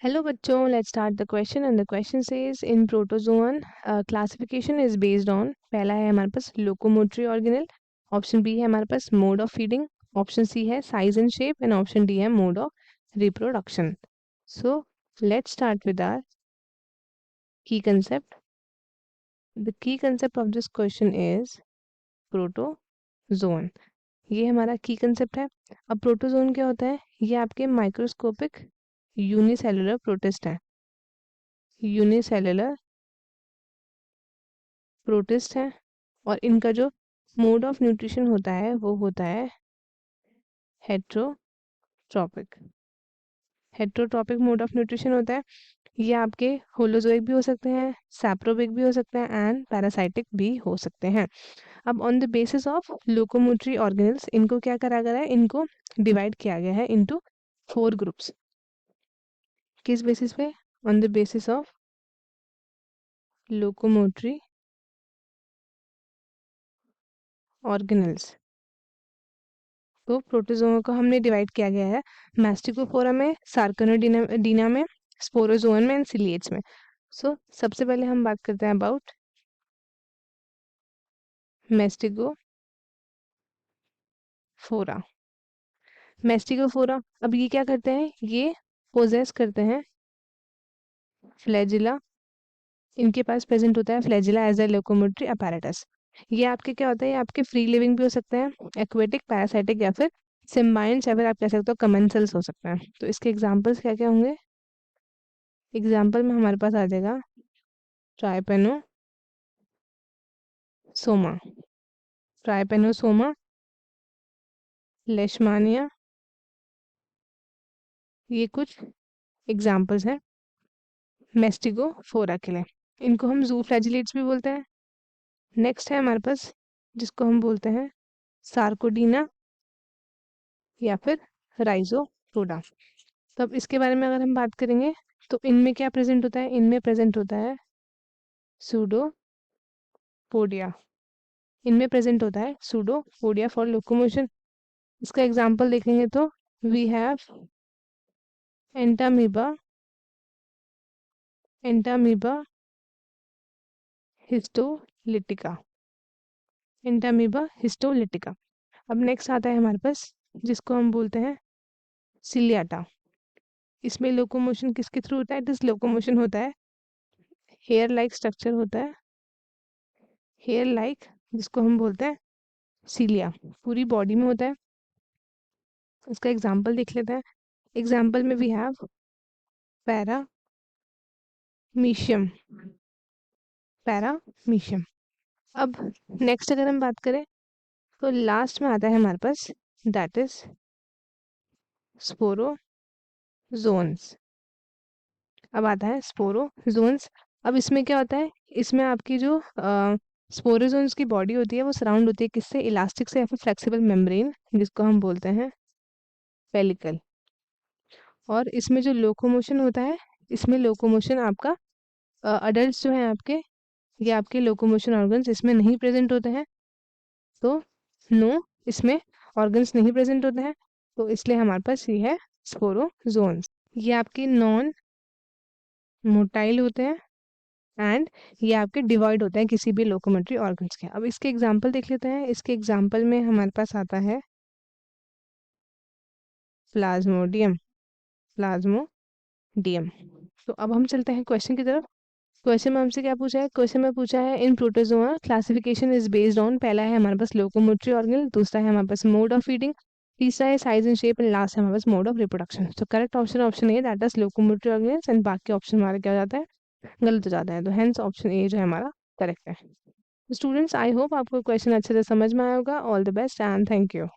Hello बच्चों, let's start the question and the question says in protozoan classification is based on पहला है हमारे पास locomotory organelle, ऑप्शन बी है हमारे पास mode of feeding, option C है size and shape and option D है mode of reproduction. So let's start with our key concept. The key concept of this question is protozoan. ये हमारा की concept है. अब प्रोटोजोन क्या होता है? ये आपके माइक्रोस्कोपिक यूनिसेलुलर प्रोटिस्ट है. यूनिसेलुलर प्रोटिस्ट है और इनका जो मोड ऑफ न्यूट्रिशन होता है वो होता है heterotrophic. Heterotrophic mode of nutrition होता है. ये आपके होलोजोइक भी हो सकते हैं, सैप्रोबिक भी हो सकते हैं एंड पैरासाइटिक भी हो सकते हैं. अब on the basis of locomotory organelles इनको क्या करा गया है? इनको डिवाइड किया गया है इनटू 4 ग्रुप्स. किस बेसिस पे? On the basis of locomotory organelles. तो प्रोटोजोआ को हमने डिवाइड किया गया है मैस्टिकोफोरा में, सार्कोनोडीना में, स्पोरोजोअन में एंड सिलिएट्स में. सो सबसे पहले हम बात करते हैं अबाउट मैस्टिकोफोरा. मैस्टिकोफोरा अब ये क्या करते हैं? ये पोजेस करते हैं फ्लैजिला. इनके पास प्रेजेंट होता है flagella as a locomotory apparatus. ये आपके क्या होता है? ये आपके फ्री लिविंग भी हो सकते हैं, एक्वेटिक, पैरासाइटिक या फिर सिम्बायंट्स या फिर आप कह सकते हो कमेंसल्स हो सकते हैं. तो इसके एग्जांपल्स क्या क्या होंगे? एग्जाम्पल में हमारे पास आ जाएगा ट्राइपेनोसोमा, ट्राइपेनोसोमा, लेशमानिया. ये कुछ एग्जाम्पल्स हैं मैस्टिकोफोरा के लिए. इनको हम जू फ्लैजिलेट्स भी बोलते हैं. नेक्स्ट है हमारे पास जिसको हम बोलते हैं सार्कोडीना या फिर राइजोपोडा. तो अब इसके बारे में अगर हम बात करेंगे तो इनमें क्या प्रेजेंट होता है? इनमें प्रेजेंट होता है सूडोपोडिया. इनमें प्रेजेंट होता है सूडोपोडिया फॉर लोकोमोशन. इसका एग्जाम्पल देखेंगे तो we have Entamoeba, Entamoeba histolytica, Entamoeba histolytica. अब नेक्स्ट आता है हमारे पास जिसको हम बोलते हैं सिलियाटा. इसमें लोकोमोशन किसके थ्रू होता है? दिस लोकोमोशन होता है हेयर लाइक स्ट्रक्चर होता है, हेयर लाइक, जिसको हम बोलते हैं सीलिया, पूरी बॉडी में होता है. इसका एग्जाम्पल देख लेते हैं. एग्जाम्पल में वी हैव पैरामीशियम, पैरामीशियम. अब नेक्स्ट अगर हम बात करें तो लास्ट में आता है हमारे पास दैट इज स्पोरोजोन्स. अब आता है स्पोरोजोन्स. अब इसमें क्या होता है? इसमें आपकी जो स्पोरोजोन्स की बॉडी होती है वो सराउंड होती है किससे? इलास्टिक से या फिर फ्लेक्सिबल मेम्ब्रेन, जिसको हम बोलते हैं पेलिकल. और इसमें जो लोकोमोशन होता है, इसमें लोकोमोशन आपका अडल्ट जो है आपके, ये आपके लोकोमोशन ऑर्गन्स इसमें नहीं प्रेजेंट होते हैं. तो नो, इसमें ऑर्गन्स नहीं प्रेजेंट होते हैं. तो इसलिए हमारे पास ये है स्पोरोजोन्स. ये आपके नॉन मोटाइल होते हैं एंड ये आपके डिवाइड होते हैं किसी भी लोकोमोटरी ऑर्गन्स के. अब इसके एग्जाम्पल देख लेते हैं. इसके एग्जाम्पल में हमारे पास आता है प्लाज्मोडियम, प्लाज्मोडियम. तो अब हम चलते हैं क्वेश्चन की तरफ. क्वेश्चन में हमसे क्या पूछा है? क्वेश्चन में पूछा है in protozoa classification is based on. पहला है हमारे पास लोकोमोटरी ऑर्गन, दूसरा है हमारे पास मोड ऑफ फीडिंग, तीसरा है size and shape and last है हमारे पास मोड ऑफ रिप्रोडक्शन. तो correct option option A, that is locomotory organs, and बाकी ऑप्शन हमारा क्या हो जाता है? गलत हो जाता है. तो हेंस ऑप्शन ए जो है हमारा करेक्ट है. स्टूडेंट्स, आई होप आपको क्वेश्चन अच्छे से समझ में आया होगा. All the best and thank you.